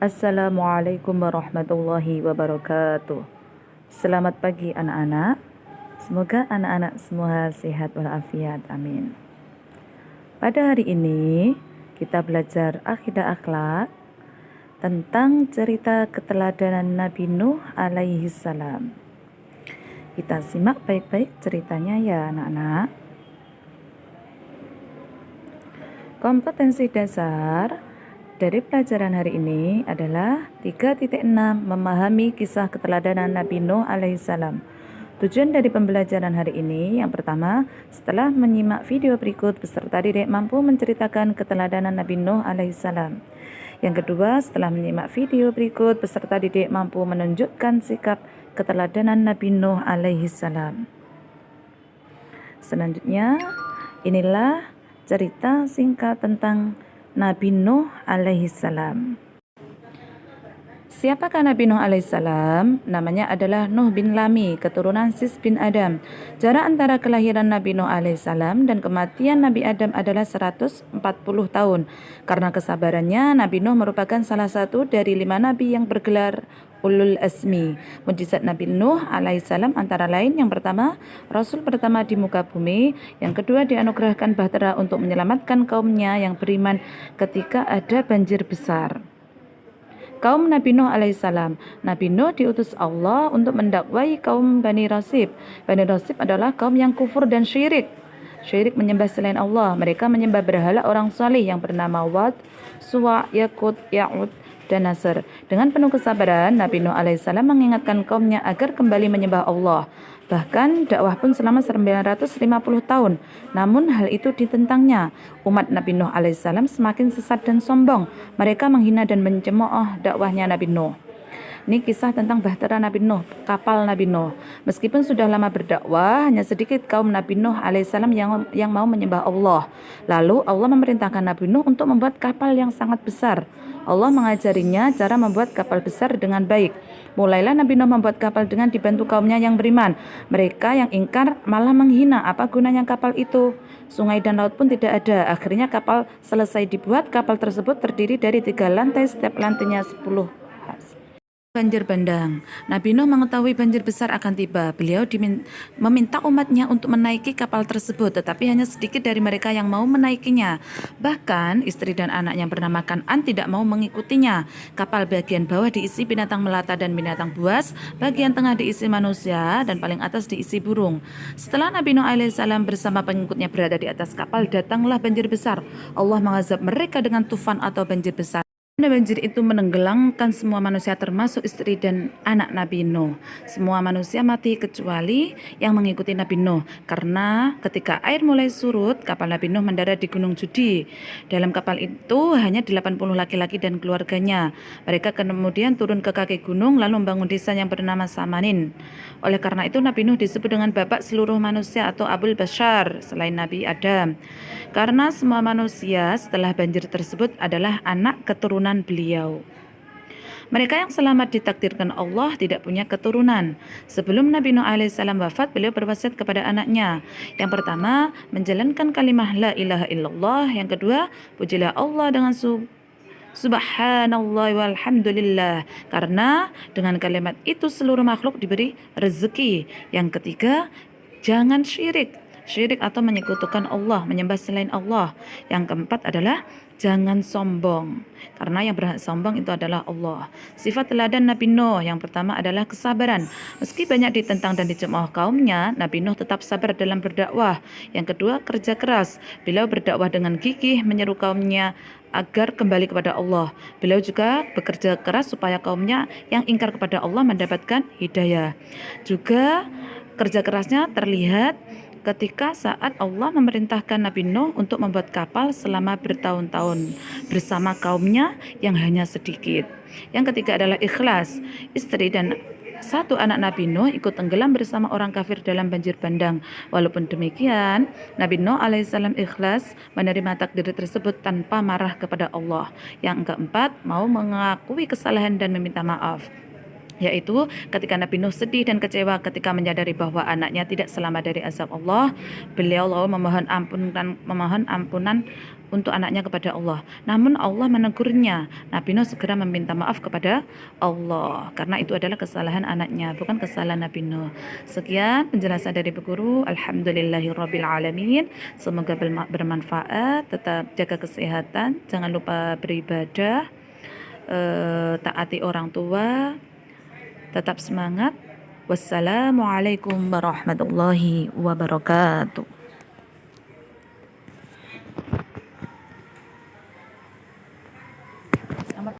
Assalamualaikum warahmatullahi wabarakatuh. Selamat pagi anak-anak. Semoga anak-anak semua sehat walafiat. Amin. Pada hari ini kita belajar akidah akhlak tentang cerita keteladanan Nabi Nuh alaihi salam. Kita simak baik-baik ceritanya ya anak-anak. Kompetensi dasar dari pelajaran hari ini adalah 3.6 memahami kisah keteladanan Nabi Nuh alaihissalam. Tujuan dari pembelajaran hari ini yang pertama, setelah menyimak video berikut peserta didik mampu menceritakan keteladanan Nabi Nuh alaihissalam. Yang kedua, setelah menyimak video berikut peserta didik mampu menunjukkan sikap keteladanan Nabi Nuh alaihissalam. Selanjutnya, inilah cerita singkat tentang Nabi Nuh alaihissalam. Siapakah Nabi Nuh alaihissalam? Namanya adalah Nuh bin Lami, keturunan Sis bin Adam. Jarak antara kelahiran Nabi Nuh alaihissalam dan kematian Nabi Adam adalah 140 tahun. Karena kesabarannya, Nabi Nuh merupakan salah satu dari 5 nabi yang bergelar Ulul Azmi. Mukjizat Nabi Nuh alaihissalam antara lain yang pertama, Rasul pertama di muka bumi. Yang kedua, dianugerahkan bahtera untuk menyelamatkan kaumnya yang beriman ketika ada banjir besar. Kaum Nabi Nuh alaihissalam. Nabi Nuh diutus Allah untuk mendakwai kaum Bani Rasib. Bani Rasib adalah kaum yang kufur dan syirik. Syirik menyembah selain Allah. Mereka menyembah berhala orang saleh yang bernama Wad, Suwa, Yakut, Ya'ud, dan Nasr. Dengan penuh kesabaran, Nabi Nuh alaihissalam mengingatkan kaumnya agar kembali menyembah Allah. Bahkan dakwah pun selama 950 tahun. Namun hal itu ditentangnya. Umat Nabi Nuh alaihissalam semakin sesat dan sombong. Mereka menghina dan mencemooh dakwahnya Nabi Nuh. Ini kisah tentang bahtera Nabi Nuh, kapal Nabi Nuh. Meskipun sudah lama berdakwah, hanya sedikit kaum Nabi Nuh alaihissalam yang mau menyembah Allah. Lalu Allah memerintahkan Nabi Nuh untuk membuat kapal yang sangat besar. Allah mengajarinya cara membuat kapal besar dengan baik. Mulailah Nabi Nuh membuat kapal dengan dibantu kaumnya yang beriman. Mereka yang ingkar malah menghina, apa gunanya kapal itu? Sungai dan laut pun tidak ada. Akhirnya kapal selesai dibuat. Kapal tersebut terdiri dari 3 lantai, setiap lantainya 10 banjir bandang. Nabi Nuh mengetahui banjir besar akan tiba. Beliau meminta umatnya untuk menaiki kapal tersebut, tetapi hanya sedikit dari mereka yang mau menaikinya. Bahkan istri dan anak yang bernama Kan'an tidak mau mengikutinya. Kapal bagian bawah diisi binatang melata dan binatang buas, bagian tengah diisi manusia, dan paling atas diisi burung. Setelah Nabi Nuh alaihissalam bersama pengikutnya berada di atas kapal, datanglah banjir besar. Allah mengazab mereka dengan tufan atau banjir besar. Banjir itu menenggelamkan semua manusia termasuk istri dan anak Nabi Nuh. Semua manusia mati kecuali yang mengikuti Nabi Nuh. Karena ketika air mulai surut, kapal Nabi Nuh mendarat di Gunung Judi. Dalam kapal itu hanya 80 laki-laki dan keluarganya. Mereka kemudian turun ke kaki gunung lalu membangun desa yang bernama Samanin. Oleh karena itu Nabi Nuh disebut dengan bapak seluruh manusia atau Abul Bashar selain Nabi Adam. Karena semua manusia setelah banjir tersebut adalah anak keturunan beliau. Mereka yang selamat ditakdirkan Allah tidak punya keturunan. Sebelum Nabi Nuh alaihissalam wafat, beliau berwasiat kepada anaknya. Yang pertama, menjalankan kalimah la ilaha illallah. Yang kedua, pujilah Allah dengan Subhanallah walhamdulillah, karena dengan kalimat itu seluruh makhluk diberi rezeki. Yang ketiga, jangan syirik atau menyekutukan Allah, menyembah selain Allah. Yang keempat adalah jangan sombong, karena yang berhak sombong itu adalah Allah. Sifat teladan Nabi Nuh yang pertama adalah kesabaran. Meski banyak ditentang dan dicemooh kaumnya, Nabi Nuh tetap sabar dalam berdakwah. Yang kedua, kerja keras. Beliau berdakwah dengan gigih, menyeru kaumnya agar kembali kepada Allah. Beliau juga bekerja keras supaya kaumnya yang ingkar kepada Allah mendapatkan hidayah. Juga kerja kerasnya terlihat ketika saat Allah memerintahkan Nabi Nuh untuk membuat kapal selama bertahun-tahun bersama kaumnya yang hanya sedikit. Yang ketiga adalah ikhlas. Istri dan 1 anak Nabi Nuh ikut tenggelam bersama orang kafir dalam banjir bandang. Walaupun demikian, Nabi Nuh alaihissalam ikhlas menerima takdir tersebut tanpa marah kepada Allah. Yang keempat, mau mengakui kesalahan dan meminta maaf. Yaitu ketika Nabi Nuh sedih dan kecewa ketika menyadari bahwa anaknya tidak selamat dari azab Allah, beliau lalu memohon ampunan untuk anaknya kepada Allah. Namun Allah menegurnya. Nabi Nuh segera meminta maaf kepada Allah karena itu adalah kesalahan anaknya, bukan kesalahan Nabi Nuh. Sekian penjelasan dari Bu Guru. Alhamdulillahirabbil alamin. Semoga bermanfaat. Tetap jaga kesehatan, jangan lupa beribadah, taati orang tua. Tetap semangat. Wassalamualaikum warahmatullahi wabarakatuh.